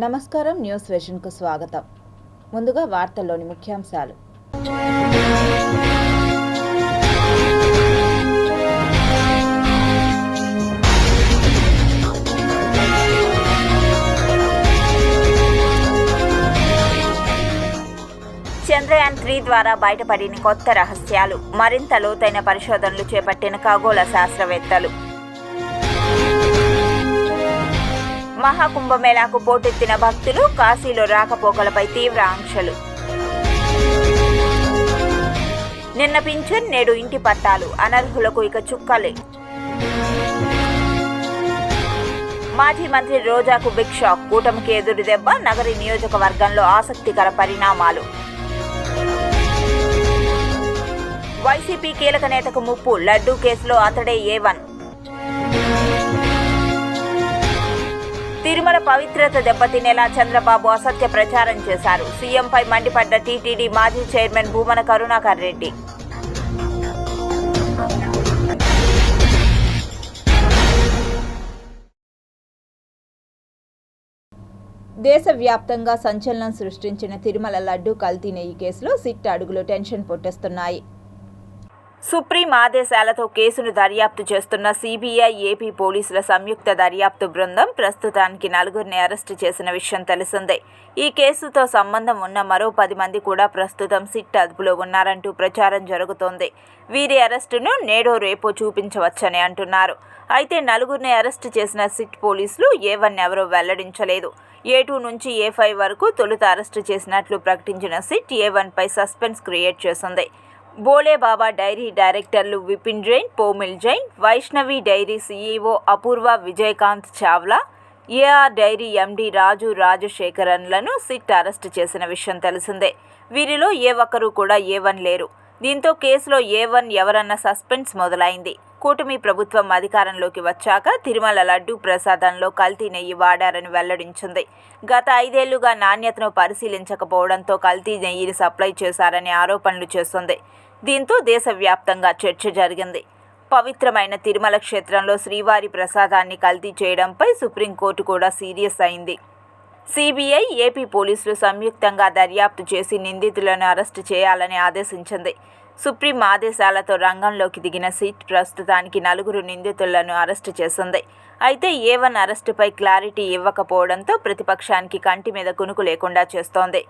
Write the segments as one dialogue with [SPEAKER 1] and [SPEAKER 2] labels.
[SPEAKER 1] నమస్కారం. న్యూస్ విజన్కు స్వాగతం. ముందుగా వార్తల్లోని ముఖ్యాంశాలు. చంద్రయాన్ 3 ద్వారా బయటపడిన కొత్త రహస్యాలు, మరింత లోతైన పరిశోధనలు చేపట్టిన ఖగోళ శాస్త్రవేత్తలు. మహాకుంభమేళాకు పోటెత్తిన భక్తులు, కాశీలో రాకపోకలపై తీవ్ర ఆంక్షలు. నిన్న పింఛన్, నేడు ఇంటి పట్టాలు, అనర్హులకు ఇక చుక్కలే. మాజీ మంత్రి రోజాకు బిగ్ షాక్, కూటమికి ఎదురు దెబ్బ, నగరి నియోజకవర్గంలో ఆసక్తికర పరిణామాలు. వైసీపీ కీలక నేతకు ముప్పు, లడ్డూ కేసులో అతడే A1. తిరుమల పవిత్రత దెబ్బతినేలా చంద్రబాబు అసత్య ప్రచారం చేశారు. సీఎంపై మండిపడ్డ టీటీడీ మాజీ చైర్మన్ భూమన కరుణాకర్ రెడ్డి. దేశవ్యాప్తంగా సంచలనం సృష్టించిన తిరుమల లడ్డూ కల్తీ నెయ్యి కేసులో సిట్ అడుగులు టెన్షన్ పుట్టిస్తున్నాయి. సుప్రీం ఆదేశాలతో కేసును దర్యాప్తు చేస్తున్న సిబిఐ, ఏపీ పోలీసుల సంయుక్త దర్యాప్తు బృందం ప్రస్తుతానికి 4గురిని అరెస్టు చేసిన విషయం తెలిసిందే. ఈ కేసుతో సంబంధం ఉన్న మరో 10 మంది కూడా ప్రస్తుతం సిట్ అదుపులో ఉన్నారంటూ ప్రచారం జరుగుతోంది. వీరి అరెస్టును నేడో రేపో చూపించవచ్చని అంటున్నారు. అయితే 4గురిని అరెస్టు చేసిన సిట్ పోలీసులు A1 ఎవరో వెల్లడించలేదు. A2 నుంచి A5 వరకు తొలుత అరెస్టు చేసినట్లు ప్రకటించిన సిట్ A1పై సస్పెన్స్ క్రియేట్ చేసింది. బోలే బాబా డైరీ డైరెక్టర్లు Vipin Jain, Pomil Jain, Vaishnavi dairy CEO Apoorva Vijaykanth Chawla, AR dairy MD Raju రాజశేఖరన్లను సిట్ అరెస్టు చేసిన విషయం తెలిసిందే. వీరిలో ఏ ఒక్కరూ కూడా A1 లేరు. దీంతో కేసులో A1 ఎవరన్న సస్పెన్స్ మొదలైంది. కూటమి ప్రభుత్వం అధికారంలోకి వచ్చాక తిరుమల లడ్డూ ప్రసాదంలో కల్తీ నెయ్యి వాడారని వెల్లడించింది. గత 5 ఏళ్లుగా నాణ్యతను పరిశీలించకపోవడంతో కల్తీ నెయ్యిని సప్లై చేశారని ఆరోపణలు చేస్తుంది. దీంతో దేశవ్యాప్తంగా చర్చ జరిగింది. పవిత్రమైన తిరుమల క్షేత్రంలో శ్రీవారి ప్రసాదాన్ని కల్తీ చేయడంపై సుప్రీంకోర్టు కూడా సీరియస్ అయింది. సిబిఐ, ఏపీ పోలీసులు సంయుక్తంగా దర్యాప్తు చేసి నిందితులను అరెస్టు చేయాలని ఆదేశించింది. సుప్రీం ఆదేశాలతో రంగంలోకి దిగిన సిట్ ప్రస్తుతానికి 4గురు నిందితులను అరెస్టు చేసింది. అయితే A1 అరెస్టుపై క్లారిటీ ఇవ్వకపోవడంతో ప్రతిపక్షానికి కంటి మీద కునుకు లేకుండా చేస్తోంది.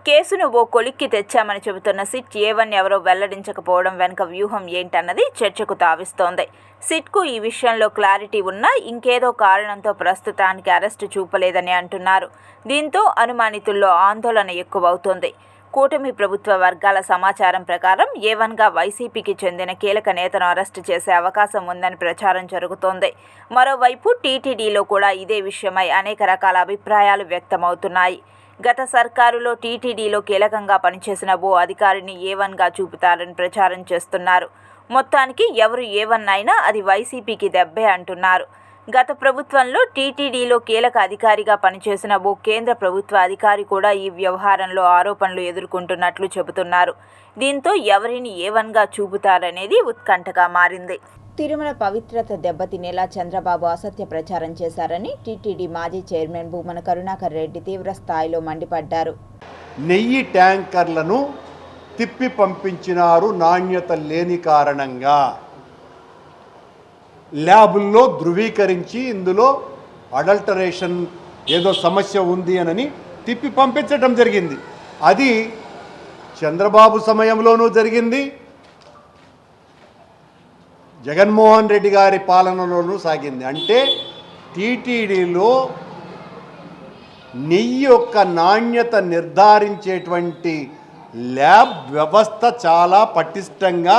[SPEAKER 1] కేసును ఓ కొలిక్కి తెచ్చామని చెబుతున్న సిట్ A1 ఎవరో వెల్లడించకపోవడం వెనుక వ్యూహం ఏంటన్నది చర్చకు తావిస్తోంది. సిట్కు ఈ విషయంలో క్లారిటీ ఉన్నా ఇంకేదో కారణంతో ప్రస్తుతానికి అరెస్టు చూపలేదని అంటున్నారు. దీంతో అనుమానితుల్లో ఆందోళన ఎక్కువవుతోంది. కూటమి ప్రభుత్వ వర్గాల సమాచారం ప్రకారం A1గా వైసీపీకి చెందిన కీలక నేతను అరెస్టు చేసే అవకాశం ఉందని ప్రచారం జరుగుతోంది. మరోవైపు టీటీడీలో కూడా ఇదే విషయమై అనేక రకాల అభిప్రాయాలు వ్యక్తమవుతున్నాయి. గత సర్కారులో టీటీడీలో కీలకంగా పనిచేసిన ఓ అధికారిని A1గా చూపుతారని ప్రచారం చేస్తున్నారు. మొత్తానికి ఎవరు A1 అయినా అది వైసీపీకి దెబ్బే అంటున్నారు. గత ప్రభుత్వంలో టీటీడీలో కీలక అధికారిగా పనిచేసిన ఓ కేంద్ర ప్రభుత్వ అధికారి కూడా ఈ వ్యవహారంలో ఆరోపణలు ఎదుర్కొంటున్నట్లు చెబుతున్నారు. దీంతో ఎవరిని A1గా చూపుతారనేది ఉత్కంఠగా మారింది. తిరుమల పవిత్రత దెబ్బతినేలా చంద్రబాబు అసత్య ప్రచారం చేశారని టీటీడీ మాజీ చైర్మన్ భూమన కరుణాకర్ రెడ్డి తీవ్ర స్థాయిలో మండిపడ్డారు.
[SPEAKER 2] నెయ్యి ట్యాంకర్లను తిప్పి పంపించినారు నాణ్యత లేని కారణంగా. ల్యాబుల్లో ధృవీకరించి ఇందులో అడల్టరేషన్ ఏదో సమస్య ఉంది అని తిప్పి పంపించడం జరిగింది. అది చంద్రబాబు సమయంలోనూ జరిగింది, జగన్మోహన్ రెడ్డి గారి పాలనలోనూ సాగింది. అంటే టీటీడీలో నెయ్యి యొక్క నాణ్యత నిర్ధారించేటువంటి ల్యాబ్ వ్యవస్థ చాలా పటిష్టంగా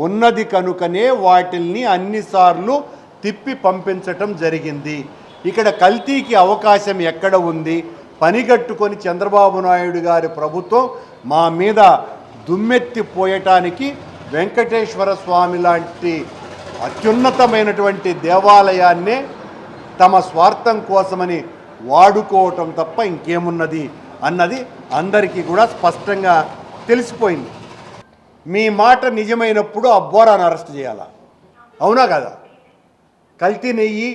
[SPEAKER 2] ఉన్నది కనుకనే వాటిల్ని అన్నిసార్లు తిప్పి పంపించటం జరిగింది. ఇక్కడ కల్తీకి అవకాశం ఎక్కడ ఉంది? పనిగట్టుకొని చంద్రబాబు నాయుడు గారి ప్రభుత్వం మా మీద దుమ్మెత్తిపోయటానికి వెంకటేశ్వర స్వామి లాంటి అత్యున్నతమైనటువంటి దేవాలయాన్నే తమ స్వార్థం కోసమని వాడుకోవటం తప్ప ఇంకేమున్నది అన్నది అందరికీ కూడా స్పష్టంగా తెలిసిపోయింది. మీ మాట నిజమైనప్పుడు ఆ బోరాను అరెస్ట్ చేయాలా? అవునా కదా? కల్తీ నెయ్యి,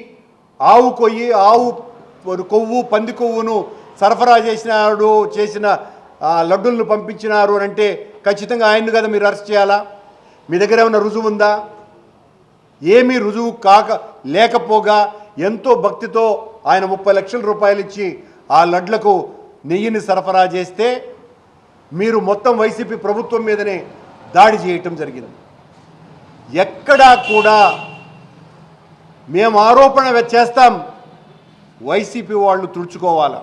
[SPEAKER 2] ఆవు కొయ్యి, ఆవు కొవ్వు పంది కొవ్వును సరఫరా చేసిన లడ్డులను పంపించినారు అని అంటే ఖచ్చితంగా ఆయన్ను కదా మీరు అరెస్ట్ చేయాలా? మీ దగ్గర ఏమైనా రుజువు ఉందా? ఏమీ రుజువు లేకపోగా ఎంతో భక్తితో ఆయన 30 లక్షల రూపాయలు ఇచ్చి ఆ లడ్లకు నెయ్యిని సరఫరా చేస్తే మీరు మొత్తం వైసీపీ ప్రభుత్వం మీదనే దాడి చేయటం జరిగింది. ఎక్కడా కూడా మేము ఆరోపణ చేస్తాం, వైసీపీ వాళ్ళు తుడుచుకోవాలా.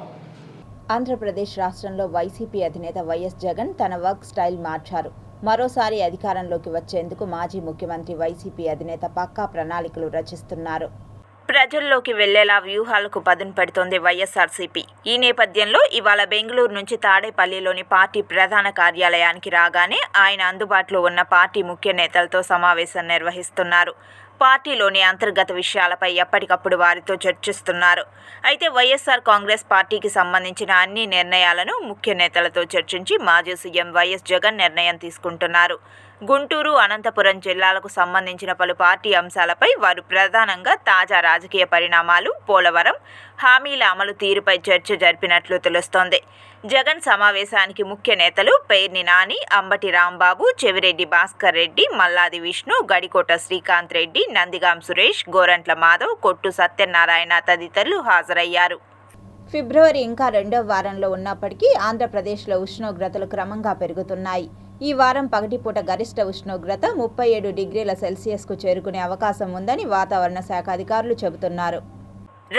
[SPEAKER 1] ఆంధ్రప్రదేశ్ రాష్ట్రంలో వైసీపీ అధినేత వైఎస్ జగన్ తన వర్క్ స్టైల్ మార్చారు. మరోసారి అధికారంలోకి వచ్చేందుకు మాజీ ముఖ్యమంత్రి వైసీపీ అధినేత పక్కా ప్రణాళికలు రచిస్తున్నారు. ప్రజల్లోకి వెళ్లేలా వ్యూహాలకు పదును పెడుతోంది వైఎస్ఆర్సీపీ. ఈ నేపథ్యంలో ఇవాళ బెంగళూరు నుంచి తాడేపల్లిలోని పార్టీ ప్రధాన కార్యాలయానికి రాగానే ఆయన అందుబాటులో ఉన్న పార్టీ ముఖ్య నేతలతో సమావేశం నిర్వహిస్తున్నారు. పార్టీలోని అంతర్గత విషయాలపై ఎప్పటికప్పుడు వారితో చర్చిస్తున్నారు. అయితే వైఎస్ఆర్ కాంగ్రెస్ పార్టీకి సంబంధించిన అన్ని నిర్ణయాలను ముఖ్య నేతలతో చర్చించి మాజీ సీఎం వైఎస్ జగన్ నిర్ణయం తీసుకుంటున్నారు. గుంటూరు, అనంతపురం జిల్లాలకు సంబంధించిన పలు పార్టీ అంశాలపై వారు ప్రధానంగా తాజా రాజకీయ పరిణామాలు, పోలవరం హామీల అమలు తీరుపై చర్చ జరిపినట్లు తెలుస్తోంది. జగన్ సమావేశానికి ముఖ్య నేతలు పేర్ని నాని, అంబటి రాంబాబు, చెవిరెడ్డి భాస్కర్ రెడ్డి, మల్లాది విష్ణు, గడికోట శ్రీకాంత్ రెడ్డి, నందిగాం సురేష్, గోరంట్ల మాధవ్, కొట్టు సత్యనారాయణ తదితరులు హాజరయ్యారు. ఫిబ్రవరి ఇంకా 2వ వారంలో ఉన్నప్పటికీ ఆంధ్రప్రదేశ్లో ఉష్ణోగ్రతలు క్రమంగా పెరుగుతున్నాయి. ఈ వారం పగటిపూట గరిష్ట ఉష్ణోగ్రత 37 డిగ్రీల సెల్సియస్కు చేరుకునే అవకాశం ఉందని వాతావరణ శాఖ అధికారులు చెబుతున్నారు.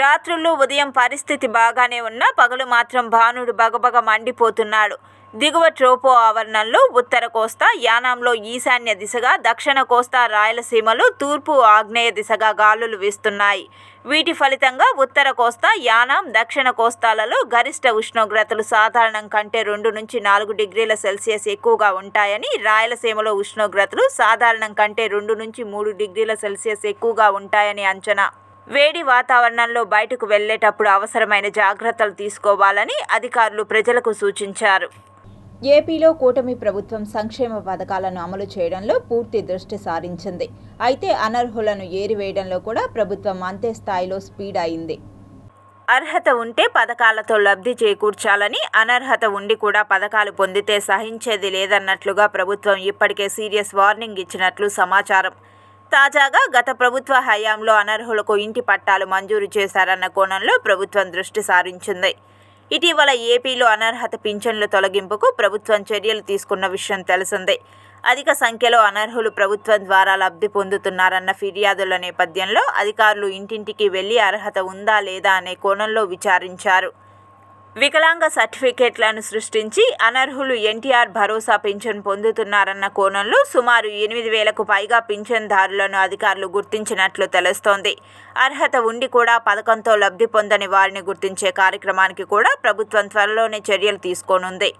[SPEAKER 1] రాత్రుల్లో ఉదయం పరిస్థితి బాగానే ఉన్నా పగలు మాత్రం భానుడు బగబగ మండిపోతున్నాడు. దిగువ ట్రోపో ఆవరణంలో ఉత్తర కోస్తా, యానాంలో ఈశాన్య దిశగా, దక్షిణ కోస్తా, రాయలసీమలో తూర్పు ఆగ్నేయ దిశగా గాలులు వీస్తున్నాయి. వీటి ఫలితంగా ఉత్తర కోస్తా, యానాం, దక్షిణ కోస్తాలలో గరిష్ట ఉష్ణోగ్రతలు సాధారణం కంటే 2 నుంచి 4 డిగ్రీల సెల్సియస్ ఎక్కువగా ఉంటాయని, రాయలసీమలో ఉష్ణోగ్రతలు సాధారణం కంటే 2 నుంచి 3 డిగ్రీల సెల్సియస్ ఎక్కువగా ఉంటాయని అంచనా. వేడి వాతావరణంలో బయటకు వెళ్లేటప్పుడు అవసరమైన జాగ్రత్తలు తీసుకోవాలని అధికారులు ప్రజలకు సూచించారు. ఏపీలో కూటమి ప్రభుత్వం సంక్షేమ పథకాలను అమలు చేయడంలో పూర్తి దృష్టి సారించింది. అయితే అనర్హులను ఏరివేయడంలో కూడా ప్రభుత్వం అంతే స్థాయిలో స్పీడ్ అయింది. అర్హత ఉంటే పథకాలతో లబ్ధి చేకూర్చాలని, అనర్హత ఉండి కూడా పథకాలు పొందితే సహించేది లేదన్నట్లుగా ప్రభుత్వం ఇప్పటికే సీరియస్ వార్నింగ్ ఇచ్చినట్లు సమాచారం. తాజాగా గత ప్రభుత్వ హయాంలో అనర్హులకు ఇంటి పట్టాలు మంజూరు చేశారన్న కోణంలో ప్రభుత్వం దృష్టి సారించింది. ఇటీవల ఏపీలో అనర్హత పింఛన్ల తొలగింపుకు ప్రభుత్వం చర్యలు తీసుకున్న విషయం తెలిసిందే. అధిక సంఖ్యలో అనర్హులు ప్రభుత్వం ద్వారా లబ్ధి పొందుతున్నారన్న ఫిర్యాదుల నేపథ్యంలో అధికారులు ఇంటింటికి వెళ్లి అర్హత ఉందా లేదా అనే కోణంలో విచారించారు. వికలాంగ సర్టిఫికేట్లను సృష్టించి అనర్హులు ఎన్టీఆర్ భరోసా పింఛన్ పొందుతున్నారన్న కోణంలో సుమారు 8,000కు పైగా పింఛన్దారులను అధికారులు గుర్తించినట్లు తెలుస్తోంది. అర్హత ఉండి కూడా పథకంతో లబ్ధి పొందని వారిని గుర్తించే కార్యక్రమానికి కూడా ప్రభుత్వం త్వరలోనే చర్యలు తీసుకోనుంది.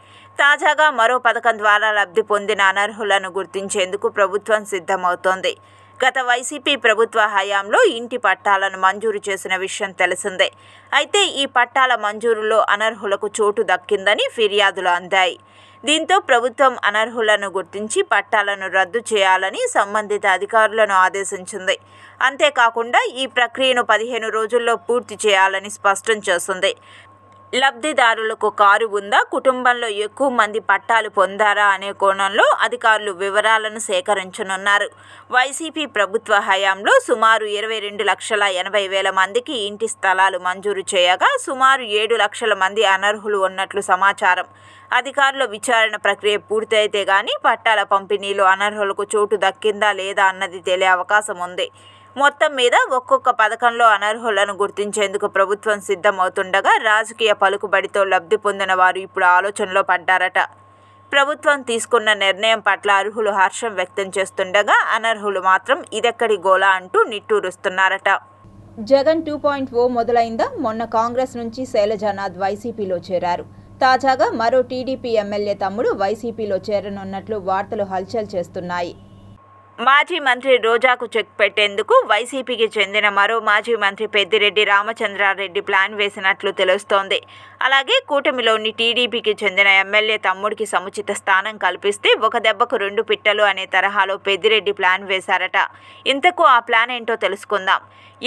[SPEAKER 1] తాజాగా మరో పథకం ద్వారా లబ్ధి పొందిన అనర్హులను గుర్తించేందుకు ప్రభుత్వం సిద్ధమవుతోంది. గత వైసీపీ ప్రభుత్వ హయాంలో ఇంటి పట్టాలను మంజూరు చేసిన విషయం తెలిసిందే. అయితే ఈ పట్టాల మంజూరులో అనర్హులకు చోటు దక్కిందని ఫిర్యాదులు అందాయి. దీంతో ప్రభుత్వం అనర్హులను గుర్తించి పట్టాలను రద్దు చేయాలని సంబంధిత అధికారులను ఆదేశించింది. అంతేకాకుండా ఈ ప్రక్రియను 15 రోజుల్లో పూర్తి చేయాలని స్పష్టం చేసింది. లబ్ధిదారులకు కారు ఉందా, కుటుంబంలో ఎక్కువ మంది పట్టాలు పొందారా అనే కోణంలో అధికారులు వివరాలను సేకరించనున్నారు. వైసీపీ ప్రభుత్వ హయాంలో సుమారు 22,80,000 మందికి ఇంటి స్థలాలు మంజూరు చేయగా సుమారు 7 లక్షల మంది అనర్హులు ఉన్నట్లు సమాచారం. అధికారుల విచారణ ప్రక్రియ పూర్తయితే గానీ పట్టాల పంపిణీలో అనర్హులకు చోటు దక్కిందా లేదా అన్నది తేలే అవకాశం ఉంది. మొత్తం మీద ఒక్కొక్క పథకంలో అనర్హులను గుర్తించేందుకు ప్రభుత్వం సిద్ధమవుతుండగా రాజకీయ పలుకుబడితో లబ్ధి పొందిన వారు ఇప్పుడు ఆలోచనలో పడ్డారట. ప్రభుత్వం తీసుకున్న నిర్ణయం పట్ల అర్హులు హర్షం వ్యక్తం చేస్తుండగా అనర్హులు మాత్రం ఇదెక్కడి గోలా అంటూ నిట్టూరుస్తున్నారట. జగన్ 2.0 మొదలైందా? మొన్న కాంగ్రెస్ నుంచి శైలజానాథ్ వైసీపీలో చేరారు. తాజాగా మరో టీడీపీ ఎమ్మెల్యే తమ్ముడు వైసీపీలో చేరనున్నట్లు వార్తలు హల్చల్ చేస్తున్నాయి. మాజీ మంత్రి రోజాకు చెక్ పెట్టేందుకు వైసీపీకి చెందిన మరో మాజీ మంత్రి పెద్దిరెడ్డి రామచంద్రారెడ్డి ప్లాన్ వేసినట్లు తెలుస్తోంది. అలాగే కూటమిలోని టీడీపీకి చెందిన ఎమ్మెల్యే తమ్ముడికి సముచిత స్థానం కల్పిస్తే ఒక దెబ్బకు రెండు పిట్టలు అనే తరహాలో పెద్దిరెడ్డి ప్లాన్ వేశారట. ఇంతకు ఆ ప్లాన్ ఏంటో తెలుసుకుందాం.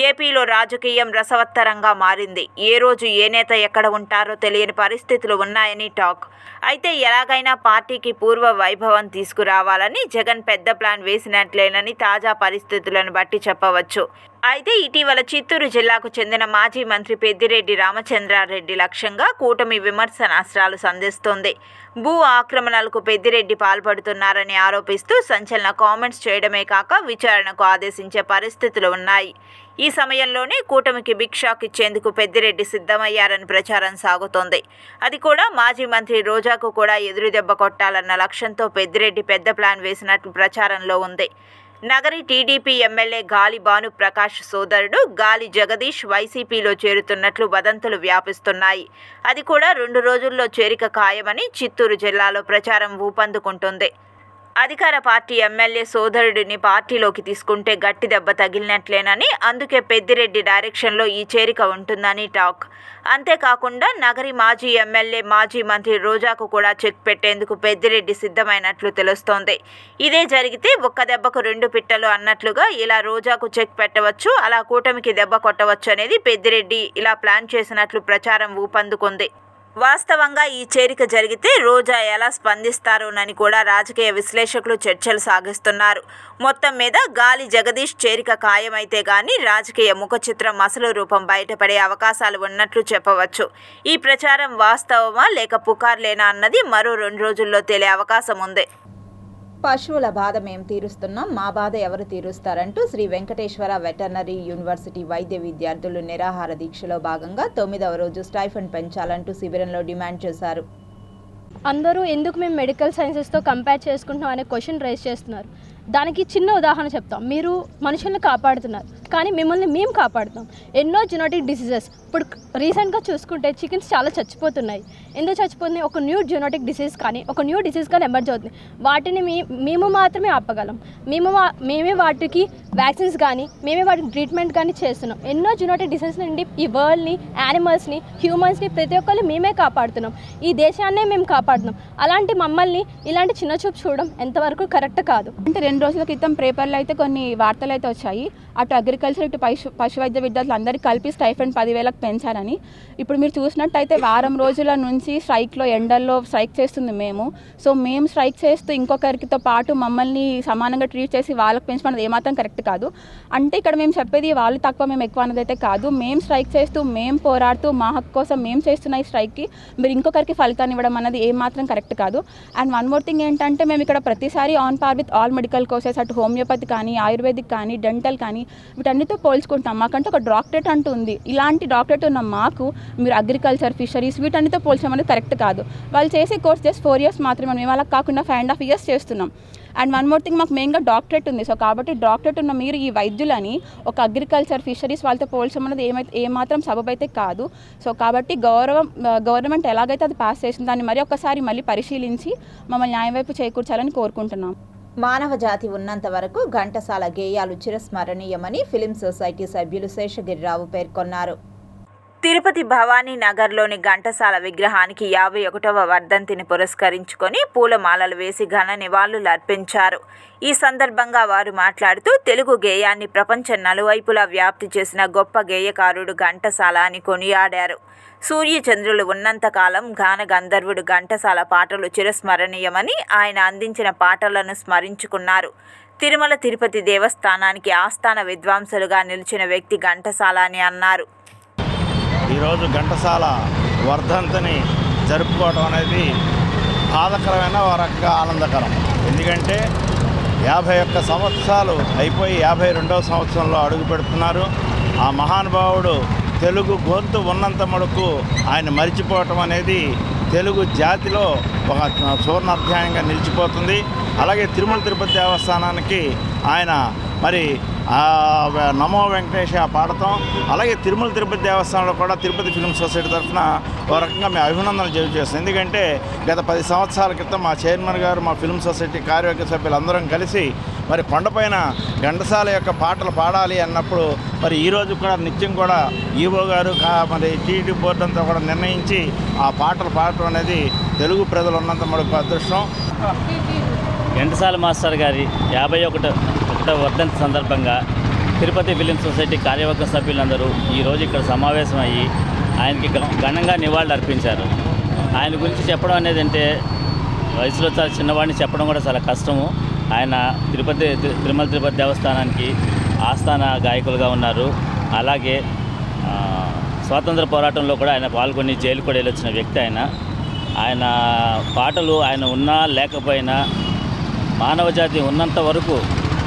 [SPEAKER 1] ఏపీలో రాజకీయం రసవత్తరంగా మారింది. ఏ రోజు ఏ నేత ఎక్కడ ఉంటారో తెలియని పరిస్థితులు ఉన్నాయని టాక్. అయితే ఎలాగైనా పార్టీకి పూర్వ వైభవం తీసుకురావాలని జగన్ పెద్ద ప్లాన్ వేసినట్లేనని తాజా పరిస్థితులను బట్టి చెప్పవచ్చు. అయితే ఇటీవల చిత్తూరు జిల్లాకు చెందిన మాజీ మంత్రి పెద్దిరెడ్డి రామచంద్రారెడ్డి లక్ష్యంగా కూటమి విమర్శనాస్త్రాలు సంధిస్తోంది. భూ ఆక్రమణలకు పెద్దిరెడ్డి పాల్పడుతున్నారని ఆరోపిస్తూ సంచలన కామెంట్స్ చేయడమే కాక విచారణకు ఆదేశించే పరిస్థితులు ఉన్నాయి. ఈ సమయంలోనే కూటమికి బిగ్ షాక్ ఇచ్చేందుకు పెద్దిరెడ్డి సిద్ధమయ్యారని ప్రచారం సాగుతోంది. అది కూడా మాజీ మంత్రి రోజాకు కూడా ఎదురుదెబ్బ కొట్టాలన్న లక్ష్యంతో పెద్దిరెడ్డి పెద్ద ప్లాన్ వేసినట్లు ప్రచారంలో ఉంది. నగరి టీడీపీ ఎమ్మెల్యే గాలి భానుప్రకాష్ సోదరుడు గాలి జగదీష్ వైసీపీలో చేరుతున్నట్లు వదంతులు వ్యాపిస్తున్నాయి. అది కూడా 2 రోజుల్లో చేరిక ఖాయమని చిత్తూరు జిల్లాలో ప్రచారం ఊపందుకుంటుంది. అధికార పార్టీ ఎమ్మెల్యే సోదరుడిని పార్టీలోకి తీసుకుంటే గట్టి దెబ్బ తగిలినట్లేనని, అందుకే పెద్దిరెడ్డి డైరెక్షన్లో ఈ చేరిక ఉంటుందని టాక్. అంతేకాకుండా నగరి మాజీ ఎమ్మెల్యే మాజీ మంత్రి రోజాకు కూడా చెక్ పెట్టేందుకు పెద్దిరెడ్డి సిద్ధమైనట్లు తెలుస్తోంది. ఇదే జరిగితే ఒక్క దెబ్బకు రెండు పిట్టలు అన్నట్లుగా ఇలా రోజాకు చెక్ పెట్టవచ్చు, అలా కూటమికి దెబ్బ కొట్టవచ్చు అనేది పెద్దిరెడ్డి ఇలా ప్లాన్ చేసినట్లు ప్రచారం ఊపందుకుంది. వాస్తవంగా ఈ చేరిక జరిగితే రోజా ఎలా స్పందిస్తారోనని కూడా రాజకీయ విశ్లేషకులు చర్చలు సాగిస్తున్నారు. మొత్తం మీద గాలి జగదీష్ చేరిక ఖాయమైతే గానీ రాజకీయ ముఖచిత్రం అసలు రూపం బయటపడే అవకాశాలు ఉన్నట్లు చెప్పవచ్చు. ఈ ప్రచారం వాస్తవమా లేక పుకార్లేనా అన్నది మరో 2 రోజుల్లో తేలే అవకాశం ఉంది.
[SPEAKER 3] పశువుల బాధ మేము తీరుస్తున్నాం, మా బాధ ఎవరు తీరుస్తారంటూ శ్రీ వెంకటేశ్వర వెటర్నరీ యూనివర్సిటీ వైద్య విద్యార్థులు నిరాహార దీక్షలో భాగంగా 9వ రోజు స్టైఫండ్ పెంచాలంటూ శిబిరంలో డిమాండ్ చేశారు.
[SPEAKER 4] అందరూ ఎందుకు మేము మెడికల్ సైన్సెస్తో కంపేర్ చేసుకుంటున్నాం అనే క్వశ్చన్ రైజ్ చేస్తున్నారు. దానికి చిన్న ఉదాహరణ చెప్తాం. మీరు మనుషుల్ని కాపాడుతున్నారు, కానీ మిమ్మల్ని మేము కాపాడుతాం. ఎన్నో జెనెటిక్ డిసీజెస్ ఇప్పుడు రీసెంట్గా చూసుకుంటే చికెన్స్ చాలా చచ్చిపోతున్నాయి. ఎందుకు చచ్చిపోతున్నాయి? ఒక న్యూ జెనెటిక్ డిసీజ్ కానీ ఒక న్యూ డిసీజ్ కానీ ఎమర్జ్ అవుతుంది. వాటిని మేము మాత్రమే ఆపగలం. మేమే వాటికి వ్యాక్సిన్స్ కానీ మేమే వాటికి ట్రీట్మెంట్ కానీ చేస్తున్నాం. ఎన్నో జెనెటిక్ డిసీజ్ నుండి ఈ వరల్డ్ని, యానిమల్స్ని, హ్యూమన్స్ని ప్రతి ఒక్కరిని మేమే కాపాడుతున్నాం. ఈ దేశాన్నే మేము కాపాడుతున్నాం. అలాంటి మమ్మల్ని ఇలాంటి చిన్న చూపు చూడడం ఎంతవరకు కరెక్ట్ కాదు.
[SPEAKER 5] అంటే 2 రోజుల క్రితం పేపర్లో అయితే కొన్ని వార్తలు అయితే వచ్చాయి. అటు అగ్రికల్చర్ ఇటు పశు వైద్య విద్యార్థులు అందరికీ కలిపి స్టైఫండ్ 10,000కు పెంచారని. ఇప్పుడు మీరు చూసినట్టయితే వారం రోజుల నుంచి స్ట్రైక్లో ఎండల్లో స్ట్రైక్ చేస్తుంది మేము. సో మేము స్ట్రైక్ చేస్తూ ఇంకొకరితో పాటు మమ్మల్ని సమానంగా ట్రీట్ చేసి వాళ్ళకి పెంచమన్నది ఏమాత్రం కరెక్ట్ కాదు. అంటే ఇక్కడ మేము చెప్పేది వాళ్ళు తక్కువ మేము ఎక్కువ అన్నది అయితే కాదు. మేము స్ట్రైక్ చేస్తూ మేము పోరాడుతూ మా హక్కు కోసం మేము చేస్తున్న ఈ స్ట్రైక్కి మీరు ఇంకొకరికి ఫలితాన్ని ఇవ్వడం అన్నది ఏమాత్రం కరెక్ట్ కాదు. అండ్ వన్ మోర్ థింగ్ ఏంటంటే మేము ఇక్కడ ప్రతిసారి on par with all medical courses, అటు హోమియోపతి కానీ, ఆయుర్వేదిక్ కానీ, డెంటల్ కానీ వీటన్నిటితో పోల్చుకుంటాం. మాకంటే ఒక డాక్టరేట్ అంటూ ఉంది. ఇలాంటి డాక్టరేట్ ఉన్న మాకు మీరు అగ్రికల్చర్, ఫిషరీస్ వీటన్నిటితో పోల్చమనేది కరెక్ట్ కాదు. వాళ్ళు చేసే కోర్స్ జస్ట్ 4 years మాత్రమే. మేము అలా కాకుండా 5.5 years చేస్తున్నాం. అండ్ వన్ మోర్ థింగ్, మాకు మెయిన్గా డాక్టరేట్ ఉంది. సో కాబట్టి డాక్టరేట్ ఉన్న మీరు ఈ వైద్యులని ఒక అగ్రికల్చర్, ఫిషరీస్ వాళ్ళతో పోల్చమన్నది ఏమాత్రం సబబు అయితే కాదు. సో కాబట్టి గవర్నమెంట్ ఎలాగైతే అది పాస్ చేసింది దాన్ని మళ్ళీ పరిశీలించి మమ్మల్ని న్యాయం వైపు చేకూర్చాలని కోరుకుంటున్నాం.
[SPEAKER 3] మానవ జాతి ఉన్నంత వరకు ఘంటసాల గేయాలు చిరస్మరణీయమని ఫిలిం సొసైటీ సభ్యులు శేషగిరిరావు పేర్కొన్నారు.
[SPEAKER 1] తిరుపతి భవానీ నగర్లోని ఘంటసాల విగ్రహానికి 51వ వర్ధంతిని పురస్కరించుకొని పూలమాలలు వేసి ఘన నివాళులు అర్పించారు. ఈ సందర్భంగా వారు మాట్లాడుతూ తెలుగు గేయాన్ని ప్రపంచ నలువైపులా వ్యాప్తి చేసిన గొప్ప గేయకారుడు ఘంటసాల అని కొనియాడారు. సూర్యచంద్రులు ఉన్నంతకాలం గాన గంధర్వుడు ఘంటసాల పాటలు చిరస్మరణీయమని ఆయన అందించిన పాటలను స్మరించుకున్నారు. తిరుమల తిరుపతి దేవస్థానానికి ఆస్థాన విద్వాంసులుగా నిలిచిన వ్యక్తి ఘంటసాల అని అన్నారు.
[SPEAKER 6] ఈరోజు ఘంటసాల వర్ధంతిని జరుపుకోవడం అనేది బాధకరమైన ఒక రకంగా ఆనందకరం. ఎందుకంటే 51 సంవత్సరాలు అయిపోయి 52వ సంవత్సరంలో అడుగు పెడుతున్నారు. ఆ మహానుభావుడు తెలుగు గొంతు ఉన్నంత మటుకు ఆయన మరిచిపోవటం అనేది తెలుగు జాతిలో ఒక సువర్ణాధ్యాయంగా నిలిచిపోతుంది. అలాగే తిరుమల తిరుపతి దేవస్థానానికి ఆయన మరి నమో వెంకటేశ పాడతాం. అలాగే తిరుమల తిరుపతి దేవస్థానంలో కూడా తిరుపతి ఫిల్మ్ సొసైటీ తరఫున ఒక రకంగా మేము అభినందనలు తెలియజేస్తాం. ఎందుకంటే గత 10 సంవత్సరాల క్రితం మా చైర్మన్ గారు, మా ఫిల్మ్ సొసైటీ కార్యవర్గ సభ్యులందరం కలిసి మరి కొండపైన ఘంటసాల యొక్క పాటలు పాడాలి అన్నప్పుడు మరి ఈరోజు కూడా నిత్యం కూడా ఈవో గారు మరి టీటీ బోర్డు అంతా కూడా నిర్ణయించి ఆ పాటలు పాడటం అనేది తెలుగు ప్రజలు ఉన్నంత మనకు అదృష్టం.
[SPEAKER 7] ఘంటసాల మాస్టర్ గారి 51వ వర్ధంతి సందర్భంగా తిరుపతి ఫిలిం సొసైటీ కార్యవర్గ సభ్యులందరూ ఈరోజు ఇక్కడ సమావేశమయ్యి ఆయనకి ఘనంగా నివాళులు అర్పించారు. ఆయన గురించి చెప్పడం అనేది అంటే వయసులో చాలా చిన్నవాడిని చెప్పడం కూడా చాలా కష్టము. ఆయన తిరుమల తిరుపతి దేవస్థానానికి ఆస్థాన గాయకులుగా ఉన్నారు. అలాగే స్వాతంత్ర పోరాటంలో కూడా ఆయన పాల్గొని జైలు కూడా వెళ్ళొచ్చిన వ్యక్తి ఆయన పాటలు ఆయన ఉన్నా లేకపోయినా మానవజాతి ఉన్నంత వరకు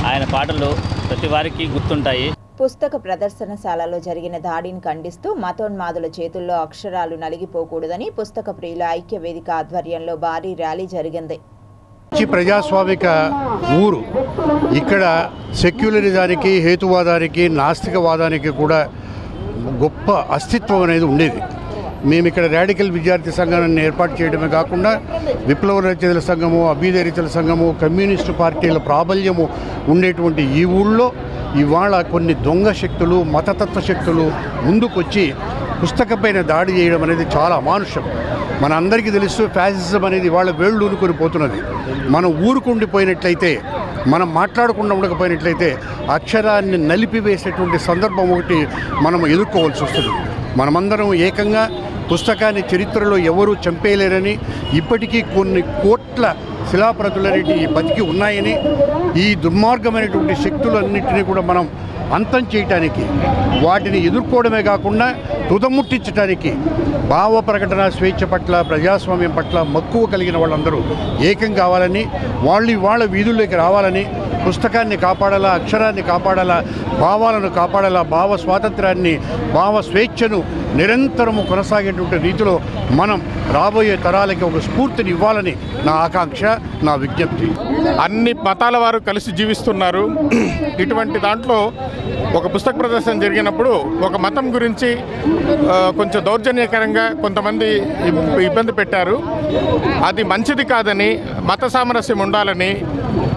[SPEAKER 7] ఆయన పాటలు ప్రతి వారికి గుర్తుంటాయి.
[SPEAKER 3] పుస్తక ప్రదర్శనశాలలో జరిగిన దాడిని ఖండిస్తూ మతోన్మాదుల చేతుల్లో అక్షరాలు నలిగిపోకూడదని పుస్తక ప్రియుల ఐక్య వేదిక ఆధ్వర్యంలో భారీ ర్యాలీ జరిగింది.
[SPEAKER 8] ప్రజాస్వామిక ఊరు ఇక్కడ సెక్యులరిజానికి, హేతువాదానికి, నాస్తికవాదానికి కూడా గొప్ప అస్తిత్వం అనేది ఉండేది. మేము ఇక్కడ రాడికల్ విద్యార్థి సంఘాన్ని ఏర్పాటు చేయడమే కాకుండా విప్లవ రచయితల సంఘము, అభ్యుదయ రచయితల సంఘము, కమ్యూనిస్టు పార్టీల ప్రాబల్యము ఉండేటువంటి ఈ ఊళ్ళో ఇవాళ కొన్ని దొంగ శక్తులు, మతతత్వ శక్తులు ముందుకొచ్చి పుస్తకపైన దాడి చేయడం అనేది చాలా అమానుషం. మన అందరికీ తెలుసు ఫ్యాసిజం అనేది ఇవాళ వేళ్ళు ఊరుకొని పోతున్నది. మనం ఊరుకుండిపోయినట్లయితే, మనం మాట్లాడకుండా ఉండకపోయినట్లయితే అక్షరాన్ని నలిపివేసేటువంటి సందర్భం ఒకటి మనం ఎదుర్కోవాల్సి వస్తుంది. మనమందరం ఏకంగా పుస్తకాన్ని చరిత్రలో ఎవరూ చంపేయలేరని, ఇప్పటికీ కొన్ని కోట్ల శిలాప్రతులనేటి బతికి ఉన్నాయని, ఈ దుర్మార్గమైనటువంటి శక్తులన్నింటినీ కూడా మనం అంతం చేయటానికి, వాటిని ఎదుర్కోవడమే కాకుండా తుదముట్టించడానికి భావ ప్రకటన స్వేచ్ఛ పట్ల, ప్రజాస్వామ్యం పట్ల మక్కువ కలిగిన వాళ్ళందరూ ఏకం కావాలని, వాళ్ళ వీధుల్లోకి రావాలని, పుస్తకాన్ని కాపాడాలా, అక్షరాన్ని కాపాడాలా, భావాలను కాపాడాలా, భావ స్వాతంత్రాన్ని, భావ స్వేచ్ఛను నిరంతరము కొనసాగేటువంటి రీతిలో మనం రాబోయే తరాలకి ఒక స్ఫూర్తిని ఇవ్వాలని నా ఆకాంక్ష, నా విజ్ఞప్తి.
[SPEAKER 9] అన్ని మతాల వారు కలిసి జీవిస్తున్నారు. ఇటువంటి దాంట్లో ఒక పుస్తక ప్రదర్శన జరిగినప్పుడు ఒక మతం గురించి కొంచెం దౌర్జన్యకరంగా కొంతమంది ఇబ్బంది పెట్టారు. అది మంచిది కాదని, మత సామరస్యం ఉండాలని,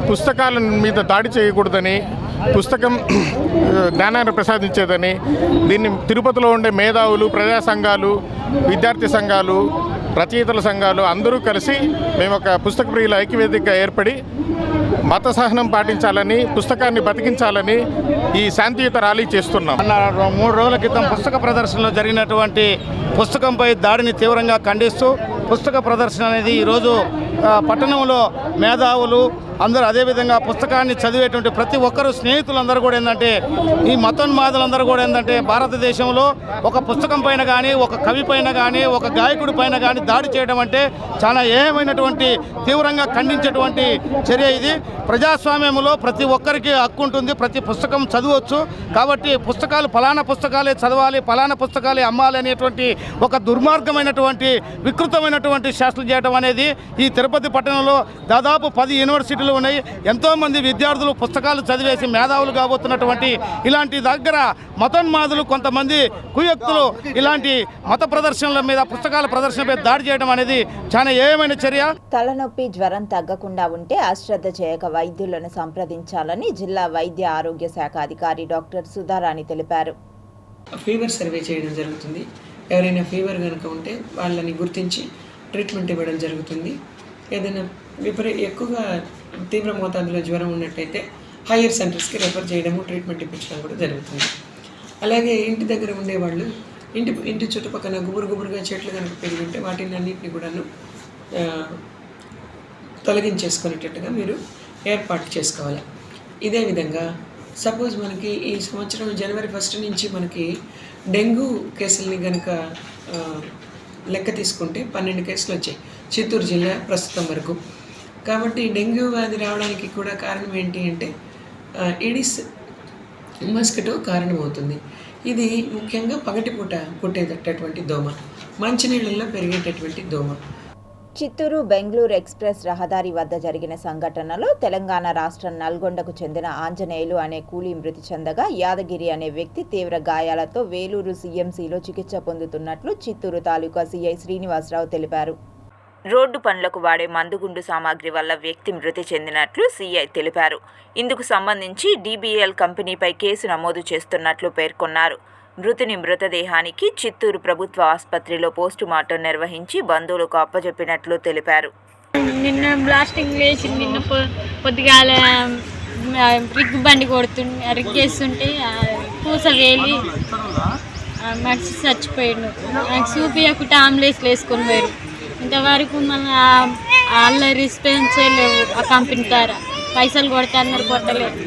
[SPEAKER 9] పుస్తకాల మీద దాడి చేయకూడదని, పుస్తకం జ్ఞానాన్ని ప్రసాదించేదని, దీన్ని తిరుపతిలో ఉండే మేధావులు, ప్రజా సంఘాలు, విద్యార్థి సంఘాలు, రచయితల సంఘాలు అందరూ కలిసి మేము ఒక పుస్తక ప్రియుల ఐక్యవేదికగా ఏర్పడి మత సహనం పాటించాలని, పుస్తకాన్ని బతికించాలని ఈ శాంతియుత ర్యాలీ చేస్తున్నాం.
[SPEAKER 10] 3 రోజుల క్రితం పుస్తక ప్రదర్శనలో జరిగినటువంటి పుస్తకంపై దాడిని తీవ్రంగా ఖండిస్తూ పుస్తక ప్రదర్శన అనేది ఈరోజు పట్టణంలో మేధావులు అందరూ, అదేవిధంగా పుస్తకాన్ని చదివేటువంటి ప్రతి ఒక్కరు స్నేహితులందరూ కూడా ఏంటంటే, ఈ మతోన్మాదులందరూ కూడా ఏంటంటే భారతదేశంలో ఒక పుస్తకం పైన కానీ, ఒక కవి పైన కానీ, ఒక గాయకుడి పైన కానీ దాడి చేయడం అంటే చాలా ఏమైనటువంటి తీవ్రంగా ఖండించేటువంటి చర్య ఇది. ప్రజాస్వామ్యంలో ప్రతి ఒక్కరికి హక్కు ఉంటుంది, ప్రతి పుస్తకం చదవచ్చు. కాబట్టి పుస్తకాలు ఫలానా పుస్తకాలే చదవాలి, ఫలానా పుస్తకాలే అమ్మాలి అనేటువంటి ఒక దుర్మార్గమైనటువంటి వికృతమైనటువంటి శాస్త్రం చేయడం అనేది ఈ తిరుపతి పట్టణంలో దాదాపు 10 యూనివర్సిటీలు ఉన్నాయి. ఎంతోమంది విద్యార్థులు పుస్తకాలు చదివేసి మేధావులు కాబోతున్నటువంటి ఇలాంటి దగ్గర మతోన్మాదులు, కొంతమంది కుయుక్తులు ఇలాంటి మత ప్రదర్శనల మీద, పుస్తకాల ప్రదర్శనపై దాడి చేయడం అనేది చాలా ఏమైన చర్య.
[SPEAKER 3] తలనొప్పి, జ్వరం తగ్గకుండా ఉంటే అశ్రద్ధ చేయక వైద్యులను సంప్రదించాలని జిల్లా వైద్య ఆరోగ్య శాఖ అధికారి డాక్టర్ సుధారాణి తెలిపారు.
[SPEAKER 11] ఫీవర్ సర్వే చేయడం జరుగుతుంది. ఎవరైనా ఫీవర్ కనుక ఉంటే వాళ్ళని గుర్తించి ట్రీట్మెంట్ ఇవ్వడం జరుగుతుంది. ఏదైనా ఎక్కువగా తీవ్ర మోతాదులో జ్వరం ఉన్నట్టయితే హయ్యర్ సెంటర్స్కి రెఫర్ చేయడము, ట్రీట్మెంట్ ఇప్పించడం కూడా జరుగుతుంది. అలాగే ఇంటి దగ్గర ఉండేవాళ్ళు ఇంటి చుట్టుపక్కల గుబురుగా చెట్లు కనుక పెరిగి ఉంటే వాటిని అన్నింటినీ కూడాను తొలగించేసుకునేటట్టుగా మీరు ఏర్పాటు చేసుకోవాలి. ఇదే విధంగా సపోజ్ మనకి ఈ సంవత్సరం జనవరి 1 నుంచి మనకి డెంగ్యూ కేసుల్ని కనుక లెక్క తీసుకుంటే 12 కేసులు వచ్చాయి చిత్తూరు జిల్లా ప్రస్తుతం వరకు. కాబట్టి డెంగ్యూ వ్యాధి రావడానికి కూడా కారణం ఏంటి అంటే ఈడిస్ మస్కిటో కారణమవుతుంది. ఇది ముఖ్యంగా పగటిపూట పుట్టేటటువంటి దోమ, మంచినీళ్ళల్లో పెరిగేటటువంటి దోమ.
[SPEAKER 3] చిత్తూరు బెంగళూరు ఎక్స్ప్రెస్ రహదారి వద్ద జరిగిన సంఘటనలో తెలంగాణ రాష్ట్రం నల్గొండకు చెందిన ఆంజనేయులు అనే కూలీ మృతి చెందగా యాదగిరి అనే వ్యక్తి తీవ్ర గాయాలతో వేలూరు సీఎంసీలో చికిత్స పొందుతున్నట్లు చిత్తూరు తాలూకా సీఐ శ్రీనివాసరావు తెలిపారు.
[SPEAKER 1] రోడ్డు పనులకు వాడే మందుగుండు సామాగ్రి వల్ల వ్యక్తి మృతి చెందినట్లు సీఐ తెలిపారు. ఇందుకు సంబంధించి DBL కంపెనీపై కేసు నమోదు చేస్తున్నట్లు పేర్కొన్నారు. మృతుని మృతదేహానికి చిత్తూరు ప్రభుత్వ ఆసుపత్రిలో పోస్టుమార్టం నిర్వహించి బంధువులకు అప్పజెప్పినట్లు తెలిపారు.
[SPEAKER 12] నిన్న బ్లాస్టింగ్ వేసి నిన్న పొద్దుగాల రిగ్ బండి రిగ్గేస్తుంటే పూస వేలి మనిషి చచ్చిపోయాడు. నాకు చూపియకుండా అంబులెన్స్లు వేసుకొని పోయారు. ఇంతవరకు మన వాళ్ళ రెస్పాన్సే లేవు. ఆ కంపెనీ ద్వారా పైసలు కొడతారన్నారు, కొట్టలేదు.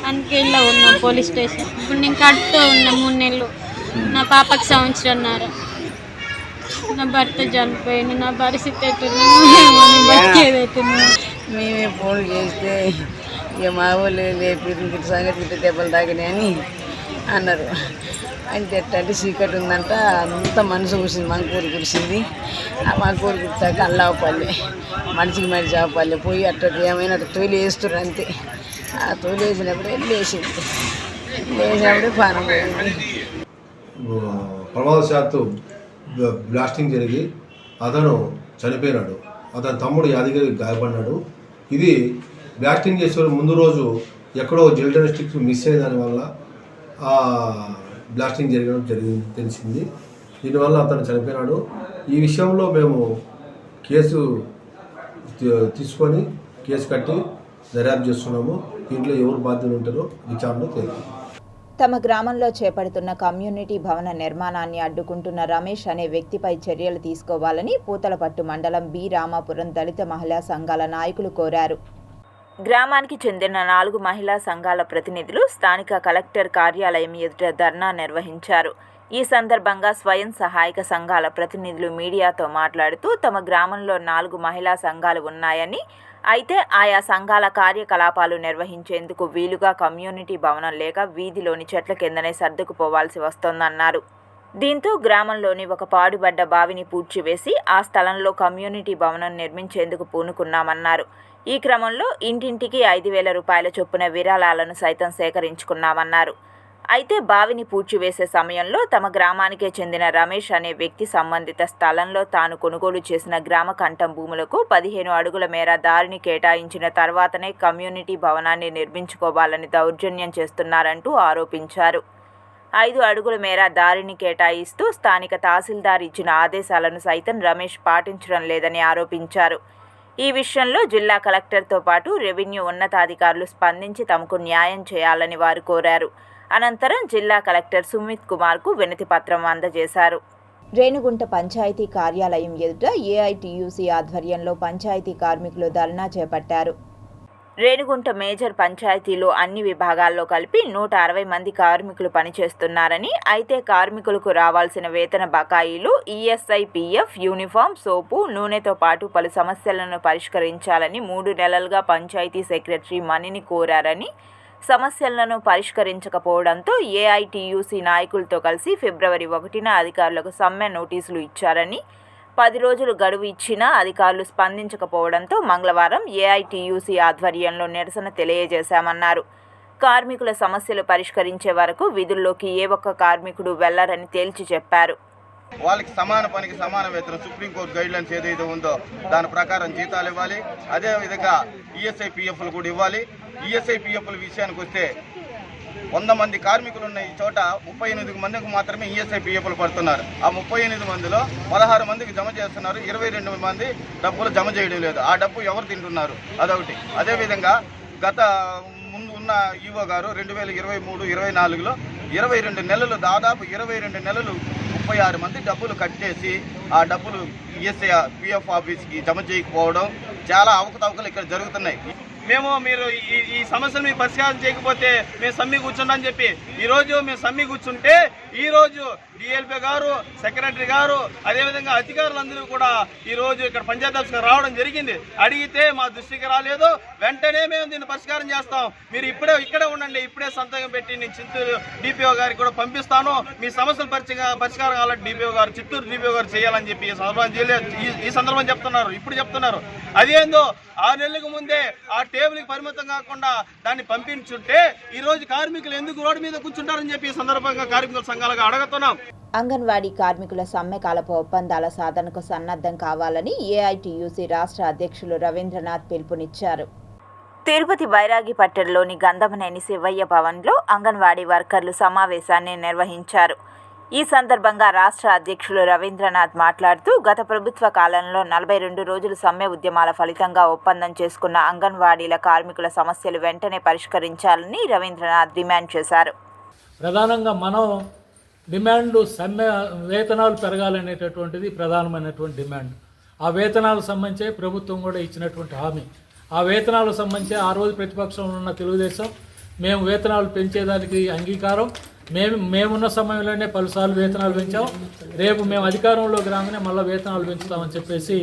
[SPEAKER 12] అందుకే ఇలా ఉన్నాం పోలీస్ స్టేషన్. ఇప్పుడు నేను కడుపుతో ఉన్నా 3 నెలలు. నా పాపకి సంవత్సరంన్నర. నా భర్త చనిపోయింది. నా పరిస్థితి అవుతుంది, బతికేదవుతుంది.
[SPEAKER 13] మేమే ఫోన్లు చేస్తే ఇక మా వాళ్ళు లేపి సంగతి ఇట్లా దెబ్బలు తాగినాయని అన్నారు. అంటే ఎట్టంటే చీకటి ఉందంట, అంత మనసు కురిసింది, మంకూరు కురిసింది. ఆ మంకూరు కురిసాక అల్లావపల్లె మనిషికి మనిషి ఆపల్లె పోయి అట్ట ఏమైనా తొలి వేస్తున్నారు అంతే. ఆ తొలి వేసినప్పుడే లేచింది, లేచినప్పుడే పానం పోయింది.
[SPEAKER 14] ప్రమాదశాత్తు బ్లాస్టింగ్ జరిగి అతను చనిపోయినాడు. అతని తమ్ముడు యాదగిరి గాయపడినాడు. ఇది బ్లాస్టింగ్ చేసే ముందు రోజు ఎక్కడో జిల్టన్ స్టిక్ మిస్ అయిన దానివల్ల బ్లాస్టింగ్ జరిగింది తెలిసింది. దీనివల్ల అతను చనిపోయినాడు. ఈ విషయంలో మేము కేసు తీసుకొని కేసు కట్టి దర్యాప్తు చేస్తున్నాము. దీంట్లో ఎవరు బాధ్యులు ఉంటారో విచారణ తేలుతుంది.
[SPEAKER 3] తమ గ్రామంలో చేపడుతున్న కమ్యూనిటీ భవన నిర్మాణాన్ని అడ్డుకుంటున్న రమేష్ అనే వ్యక్తిపై చర్యలు తీసుకోవాలని పూతలపట్టు మండలం బి రామాపురం దళిత మహిళా సంఘాల నాయకులు కోరారు.
[SPEAKER 1] గ్రామానికి చెందిన 4 మహిళా సంఘాల ప్రతినిధులు స్థానిక కలెక్టర్ కార్యాలయం ఎదుట ధర్నా నిర్వహించారు. ఈ సందర్భంగా స్వయం సహాయక సంఘాల ప్రతినిధులు మీడియాతో మాట్లాడుతూ తమ గ్రామంలో 4 మహిళా సంఘాలు ఉన్నాయని, అయితే ఆయా సంఘాల కార్యకలాపాలు నిర్వహించేందుకు వీలుగా కమ్యూనిటీ భవనం లేక వీధిలోని చెట్ల కిందనే సర్దుకుపోవాల్సి వస్తోందన్నారు. దీంతో గ్రామంలోని ఒక పాడుబడ్డ బావిని పూడ్చివేసి ఆ స్థలంలో కమ్యూనిటీ భవనం నిర్మించేందుకు పూనుకున్నామన్నారు. ఈ క్రమంలో ఇంటింటికి 5,000 రూపాయల చొప్పున విరాళాలను సైతం సేకరించుకున్నామన్నారు. అయితే బావిని పూడ్చివేసే సమయంలో తమ గ్రామానికే చెందిన రమేష్ అనే వ్యక్తి సంబంధిత స్థలంలో తాను కొనుగోలు చేసిన గ్రామ కంఠం భూములకు 15 అడుగుల మేర దారిని కేటాయించిన తర్వాతనే కమ్యూనిటీ భవనాన్ని నిర్మించుకోవాలని దౌర్జన్యం చేస్తున్నారంటూ ఆరోపించారు. 5 అడుగుల మేర దారిని కేటాయిస్తూ స్థానిక తహసీల్దార్ ఇచ్చిన ఆదేశాలను సైతం రమేష్ పాటించడం లేదని ఆరోపించారు. ఈ విషయంలో జిల్లా కలెక్టర్తో పాటు రెవెన్యూ ఉన్నతాధికారులు స్పందించి తమకు న్యాయం చేయాలని వారు కోరారు. అనంతరం జిల్లా కలెక్టర్ సుమిత్ కుమార్కు వినతి పత్రం అందజేశారు.
[SPEAKER 3] రేణుగుంట పంచాయతీ కార్యాలయం ఎదుట AITUC ఆధ్వర్యంలో పంచాయతీ కార్మికులు ధర్నా చేపట్టారు.
[SPEAKER 1] రేణుగుంట మేజర్ పంచాయతీలో అన్ని విభాగాల్లో కలిపి 160 మంది కార్మికులు పనిచేస్తున్నారని, అయితే కార్మికులకు రావాల్సిన వేతన బకాయిలు, ESI, PF, యూనిఫామ్, సోపు, నూనెతో పాటు పలు సమస్యలను పరిష్కరించాలని 3 నెలలుగా పంచాయతీ సెక్రటరీ మణిని కోరారని, సమస్యలను పరిష్కరించకపోవడంతో AITUC నాయకులతో కలిసి ఫిబ్రవరి 1న అధికారులకు సమ్మె నోటీసులు ఇచ్చారని, 10 రోజులు గడువు ఇచ్చినా అధికారులు స్పందించకపోవడంతో మంగళవారం AITUC ఆధ్వర్యంలో నిరసన తెలియజేశామన్నారు. కార్మికుల సమస్యలు పరిష్కరించే వరకు విధుల్లోకి ఏ ఒక్క కార్మికుడు వెళ్లరని తేల్చి చెప్పారు.
[SPEAKER 10] వాళ్ళకి సమాన పనికి సమాన వేతనం సుప్రీంకోర్టు గైడ్లైన్స్ ఏదైతే ఉందో దాని ప్రకారం జీతాలు ఇవ్వాలి. అదేవిధంగా ESI, PFలు కూడా ఇవ్వాలి. ESI, PFల విషయానికి వస్తే 100 మంది కార్మికులు ఉన్న ఈ చోట 38 మందికి మాత్రమే ESI, PFలు పడుతున్నారు. ఆ 38 మందిలో 16 మందికి జమ చేస్తున్నారు. 22 మంది డబ్బులు జమ చేయడం లేదు. ఆ డబ్బు ఎవరు తింటున్నారు? అదొకటి. అదేవిధంగా గత ముందు ఉన్న ఈవో గారు 2023-24లో 22 నెలలు, దాదాపు 22 నెలలు 36 మంది డబ్బులు కట్ చేసి ఆ డబ్బులు ESI, PF ఆఫీస్కి జమ చేయకపోవడం, చాలా అవకతవకలు ఇక్కడ జరుగుతున్నాయి.
[SPEAKER 15] మేము మీరు ఈ సమస్యలు మీరు పరిష్కారం చేయకపోతే మేము సమ్మె కూర్చుంటామని చెప్పి ఈరోజు మేము సమ్మె కూర్చుంటే ఈరోజు డిఎల్పీ గారు, సెక్రటరీ గారు, అదేవిధంగా అధికారులందరూ కూడా ఈరోజు ఇక్కడ పంచాయతీ ఆఫీస్కి రావడం జరిగింది. అడిగితే మా దృష్టికి రాలేదు. వెంటనే మేము దీన్ని పరిష్కారం చేస్తాం, మీరు ఇక్కడే ఉండండి, ఇప్పుడే సంతకం పెట్టి నేను చిత్తూరు డిపిఓ గారికి కూడా పంపిస్తాను, మీ సమస్యలు పరిష్కారం కావాలంటే డిపిఓ గారు, చిత్తూరు డిపిఓ గారు చేయాలని చెప్పి ఈ సందర్భం చెప్తున్నారు. ఇప్పుడు చెప్తున్నారు అదేందో 6 నెలలకు ముందే ఆ టేబుల్కి పరిమితం కాకుండా దాన్ని పంపించుంటే ఈరోజు కార్మికులు ఎందుకు రోడ్డు మీద కూర్చుంటారని చెప్పి ఈ సందర్భంగా కార్మికుల సంఘాలుగా అడుగుతున్నాం.
[SPEAKER 3] అంగన్వాడీ కార్మికుల సమ్మెకాలపు ఒప్పందాల సాధనకు సన్నద్ధం కావాలని ఏఐటియుసి రాష్ట్ర అధ్యక్షులు రవీంద్రనాథ్ పిలుపునిచ్చారు.
[SPEAKER 1] తిరుపతి బైరాగిపట్టణంలోని గంధమనేని శివయ్య భవన్లో అంగన్వాడీ వర్కర్లు సమావేశాన్ని నిర్వహించారు. ఈ సందర్భంగా రాష్ట్ర అధ్యక్షులు రవీంద్రనాథ్ మాట్లాడుతూ గత ప్రభుత్వ కాలంలో 42 రోజులు సమ్మె ఉద్యమాల ఫలితంగా ఒప్పందం చేసుకున్న అంగన్వాడీల కార్మికుల సమస్యలు వెంటనే పరిష్కరించాలని రవీంద్రనాథ్ డిమాండ్ చేశారు.
[SPEAKER 16] ప్రధానంగా మనం డిమాండ్ సమ్మె వేతనాలు పెరగాలనేటటువంటిది ప్రధానమైనటువంటి డిమాండ్. ఆ వేతనాలకు సంబంధించి ప్రభుత్వం కూడా ఇచ్చినటువంటి హామీ. ఆ వేతనాలకు సంబంధించి ఆ రోజు ప్రతిపక్షంలో ఉన్న తెలుగుదేశం మేము వేతనాలు పెంచేదానికి అంగీకారం, మేమున్న సమయంలోనే పలుసార్లు వేతనాలు పెంచాం, రేపు మేము అధికారంలోకి రాగానే మళ్ళీ వేతనాలు పెంచుతామని చెప్పేసి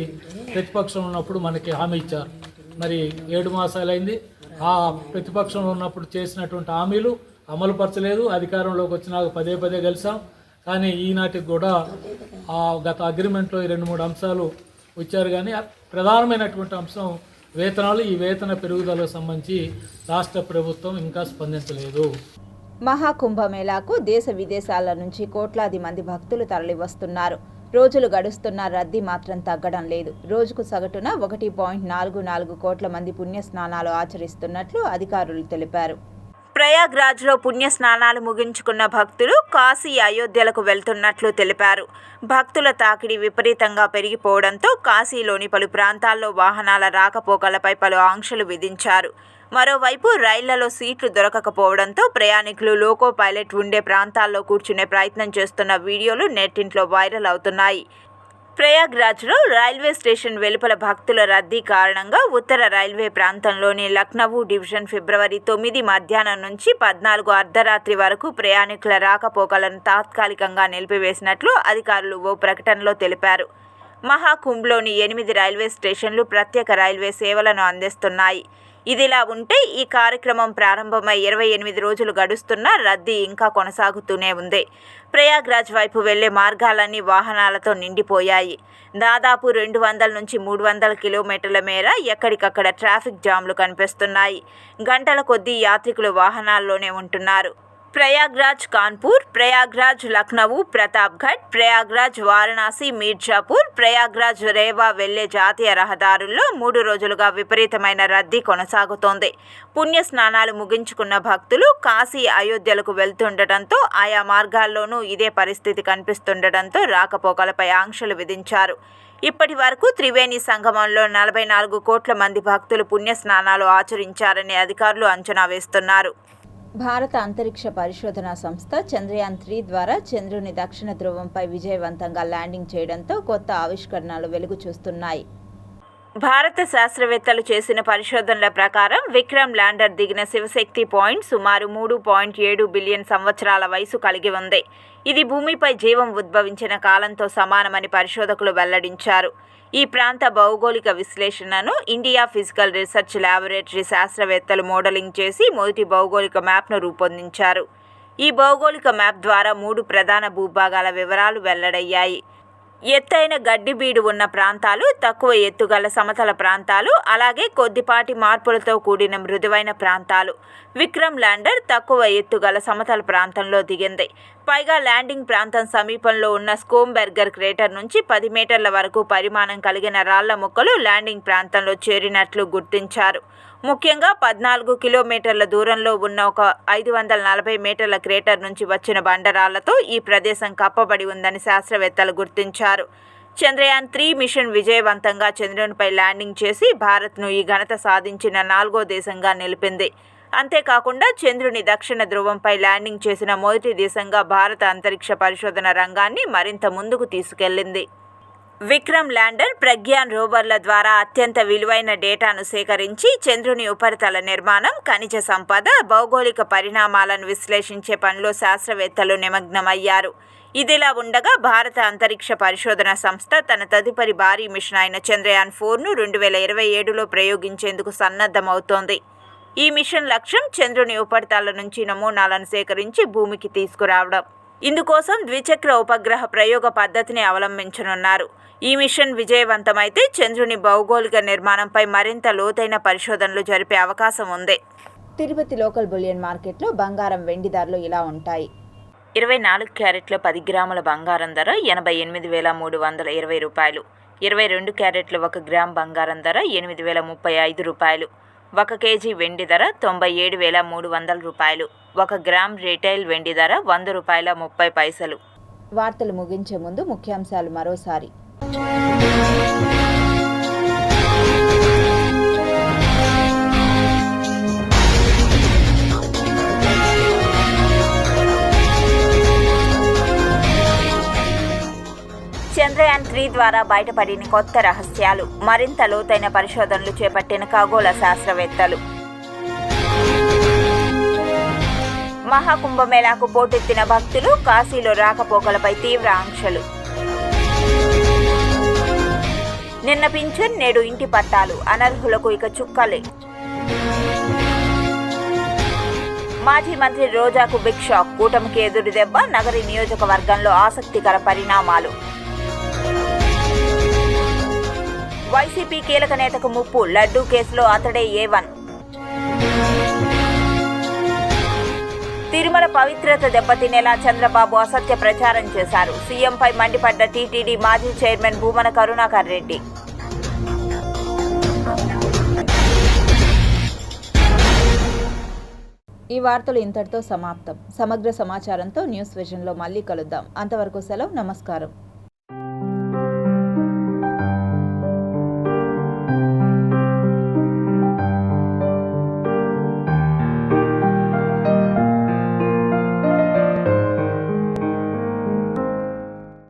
[SPEAKER 16] ప్రతిపక్షంలో ఉన్నప్పుడు మనకి హామీ ఇచ్చారు. మరి 7 మాసాలైంది. ఆ ప్రతిపక్షంలో ఉన్నప్పుడు చేసినటువంటి హామీలు అమలుపరచలేదు. అధికారంలోకి వచ్చినాక పదే కలిసాం. కానీ ఈనాటికి కూడా ఆ గత అగ్రిమెంట్లో 2-3 అంశాలు వచ్చారు. కానీ ప్రధానమైనటువంటి అంశం వేతనాలు. ఈ వేతన పెరుగుదలకు సంబంధించి రాష్ట్ర ప్రభుత్వం ఇంకా స్పందించలేదు.
[SPEAKER 3] మహాకుంభమేళాకు దేశ విదేశాల నుంచి కోట్లాది మంది భక్తులు తరలివస్తున్నారు. రోజులు గడుస్తున్న రద్దీ మాత్రం తగ్గడం లేదు. రోజుకు సగటున 1.44 కోట్ల మంది పుణ్యస్నానాలు ఆచరిస్తున్నట్లు అధికారులు తెలిపారు.
[SPEAKER 1] ప్రయాగ్రాజ్లో పుణ్యస్నానాలు ముగించుకున్న భక్తులు కాశీ, అయోధ్యలకు వెళ్తున్నట్లు తెలిపారు. భక్తుల తాకిడి విపరీతంగా పెరిగిపోవడంతో కాశీలోని పలు ప్రాంతాల్లో వాహనాల రాకపోకలపై పలు ఆంక్షలు విధించారు. మరోవైపు రైళ్లలో సీట్లు దొరకకపోవడంతో ప్రయాణికులు లోకో పైలట్ ఉండే ప్రాంతాల్లో కూర్చునే ప్రయత్నం చేస్తున్న వీడియోలు నెట్టింట్లో వైరల్ అవుతున్నాయి. ప్రయాగ్రాజ్లో రైల్వే స్టేషన్ వెలుపల భక్తుల రద్దీ కారణంగా ఉత్తర రైల్వే ప్రాంతంలోని లక్నవూ డివిజన్ ఫిబ్రవరి 9 మధ్యాహ్నం నుంచి 14 అర్ధరాత్రి వరకు ప్రయాణికుల రాకపోకలను తాత్కాలికంగా నిలిపివేసినట్లు అధికారులు ఓ ప్రకటనలో తెలిపారు. మహాకుంభ్లోని 8 రైల్వే స్టేషన్లు ప్రత్యేక రైల్వే సేవలను అందిస్తున్నాయి. ఇదిలా ఉంటే ఈ కార్యక్రమం ప్రారంభమై 28 రోజులు గడుస్తున్నా రద్దీ ఇంకా కొనసాగుతూనే ఉంది. ప్రయాగ్రాజ్ వైపు వెళ్లే మార్గాలన్నీ వాహనాలతో నిండిపోయాయి. దాదాపు 200 నుంచి 300 కిలోమీటర్ల మేర ఎక్కడికక్కడ ట్రాఫిక్ జామ్లు కనిపిస్తున్నాయి. గంటల కొద్దీ యాత్రికులు వాహనాల్లోనే ఉంటున్నారు. ప్రయాగ్రాజ్ కాన్పూర్, ప్రయాగ్రాజ్ లక్నవూ ప్రతాప్ఘడ్, ప్రయాగ్రాజ్ వారణాసి మీర్జాపూర్, ప్రయాగ్రాజ్ రేవా వెళ్లే జాతీయ రహదారుల్లో 3 రోజులుగా విపరీతమైన రద్దీ కొనసాగుతోంది. పుణ్యస్నానాలు ముగించుకున్న భక్తులు కాశీ, అయోధ్యలకు వెళ్తుండటంతో ఆయా మార్గాల్లోనూ ఇదే పరిస్థితి కనిపిస్తుండటంతో రాకపోకలపై ఆంక్షలు విధించారు. ఇప్పటి వరకు త్రివేణి సంగమంలో 44 కోట్ల మంది భక్తులు పుణ్యస్నానాలు ఆచరించారని అధికారులు అంచనా వేస్తున్నారు.
[SPEAKER 3] భారత అంతరిక్ష పరిశోధనా సంస్థ చంద్రయాన్-3 ద్వారా చంద్రుని దక్షిణ ధ్రువంపై విజయవంతంగా ల్యాండింగ్ చేయడంతో కొత్త ఆవిష్కరణలు వెలుగు చూస్తున్నాయి.
[SPEAKER 1] భారత శాస్త్రవేత్తలు చేసిన పరిశోధనల ప్రకారం విక్రమ్ ల్యాండర్ దిగిన శివశక్తి పాయింట్ సుమారు 3.7 బిలియన్ సంవత్సరాల వయసు కలిగి ఉంది. ఇది భూమిపై జీవం ఉద్భవించిన కాలంతో సమానమని పరిశోధకులు వెల్లడించారు. ఈ ప్రాంత భౌగోళిక విశ్లేషణను ఇండియా ఫిజికల్ రీసెర్చ్ ల్యాబొరేటరీ శాస్త్రవేత్తలు మోడలింగ్ చేసి మొదటి భౌగోళిక మ్యాప్ను రూపొందించారు. ఈ భౌగోళిక మ్యాప్ ద్వారా 3 ప్రధాన భూభాగాల వివరాలు వెల్లడయ్యాయి. ఎత్తైన గడ్డిబీడు ఉన్న ప్రాంతాలు, తక్కువ ఎత్తుగల సమతల ప్రాంతాలు, అలాగే కొద్దిపాటి మార్పులతో కూడిన మృదువైన ప్రాంతాలు. విక్రమ్ ల్యాండర్ తక్కువ ఎత్తుగల సమతల ప్రాంతంలో దిగింది. పైగా ల్యాండింగ్ ప్రాంతం సమీపంలో ఉన్న స్కోంబెర్గర్ క్రేటర్ నుంచి 10 మీటర్ల వరకు పరిమాణం కలిగిన రాళ్ల ముక్కలు ల్యాండింగ్ ప్రాంతంలో చేరినట్లు గుర్తించారు. ముఖ్యంగా 14 కిలోమీటర్ల దూరంలో ఉన్న ఒక 540 మీటర్ల క్రేటర్ నుంచి వచ్చిన బండరాళ్లతో ఈ ప్రదేశం కప్పబడి ఉందని శాస్త్రవేత్తలు గుర్తించారు. చంద్రయాన్-3 మిషన్ విజయవంతంగా చంద్రునిపై ల్యాండింగ్ చేసి భారత్ను ఈ ఘనత సాధించిన 4వ దేశంగా నిలిపింది. అంతేకాకుండా చంద్రుని దక్షిణ ధ్రువంపై ల్యాండింగ్ చేసిన మొదటి దేశంగా భారత అంతరిక్ష పరిశోధన రంగాన్ని మరింత ముందుకు తీసుకెళ్లింది. విక్రమ్ ల్యాండర్, ప్రజ్ఞాన్ రోవర్ల ద్వారా అత్యంత విలువైన డేటాను సేకరించి చంద్రుని ఉపరితల నిర్మాణం, ఖనిజ సంపద, భౌగోళిక పరిణామాలను విశ్లేషించే పనిలో శాస్త్రవేత్తలు నిమగ్నమయ్యారు. ఇదిలా ఉండగా భారత అంతరిక్ష పరిశోధన సంస్థ తన తదుపరి భారీ మిషన్ అయిన చంద్రయాన్ 4ను 2027లో ప్రయోగించేందుకు సన్నద్ధమవుతోంది. ఈ మిషన్ లక్ష్యం చంద్రుని ఉపరితల నుంచి నమూనాలను సేకరించి భూమికి తీసుకురావడం. ఇందుకోసం ద్విచక్ర ఉపగ్రహ ప్రయోగ పద్ధతిని అవలంబించనున్నారు. ఈ మిషన్ విజయవంతమైతే చంద్రుని భౌగోళిక నిర్మాణంపై మరింత లోతైన పరిశోధనలు జరిపే అవకాశం ఉంది.
[SPEAKER 3] తిరుపతి లోకల్ బులియన్ మార్కెట్లో బంగారం, వెండి ధరలు ఇలా ఉంటాయి.
[SPEAKER 1] 24 క్యారెట్ల 10 గ్రాముల బంగారం ధర 88,320 రూపాయలు. 22 క్యారెట్ల 1 గ్రామ్ బంగారం ధర 8,035 రూపాయలు. 1 కేజీ వెండి ధర 97,300 రూపాయలు. 1 గ్రామ్ రీటైల్ వెండి ధర 100 రూపాయల 30 పైసలు.
[SPEAKER 3] వార్తలు ముగించే ముందు ముఖ్యాంశాలు మరోసారి.
[SPEAKER 1] చంద్రయాన్ 3 ద్వారా బయటపడిన కొత్త రహస్యాలు, మరింత లోతైన పరిశోధనలు చేపట్టిన ఖగోళ శాస్త్రవేత్తలు. మహాకుంభమేళాకు పోటెత్తిన భక్తులు, కాశీలో రాకపోకలపై తీవ్ర ఆంక్షలు. నిన్న పింఛన్, నేడు ఇంటి పట్టాలు, అనర్హులకు ఇక చుక్కలే. మాజీ మంత్రి రోజాకు బిగ్ షాక్, కూటమికి ఎదురు దెబ్బ, నగరి నియోజకవర్గంలో ఆసక్తికర పరిణామాలు. వైసీపీ కీలక నేతకు ముప్పు, లడ్డూ కేసులో అతడే A1. తిరుమల పవిత్రత దెబ్బతినేలా చంద్రబాబు అసత్య ప్రచారం చేశారు. సీఎంపై మండిపడ్డ టీటీడీ మాజీ చైర్మన్ భూమన కరుణాకర్ రెడ్డి.
[SPEAKER 3] ఈ వార్తలు ఇంతటితో సమాప్తం. సమగ్ర సమాచారంతో న్యూస్ విజన్లో మళ్ళీ కలుద్దాం. అంతవరకు సెలవు. నమస్కారం.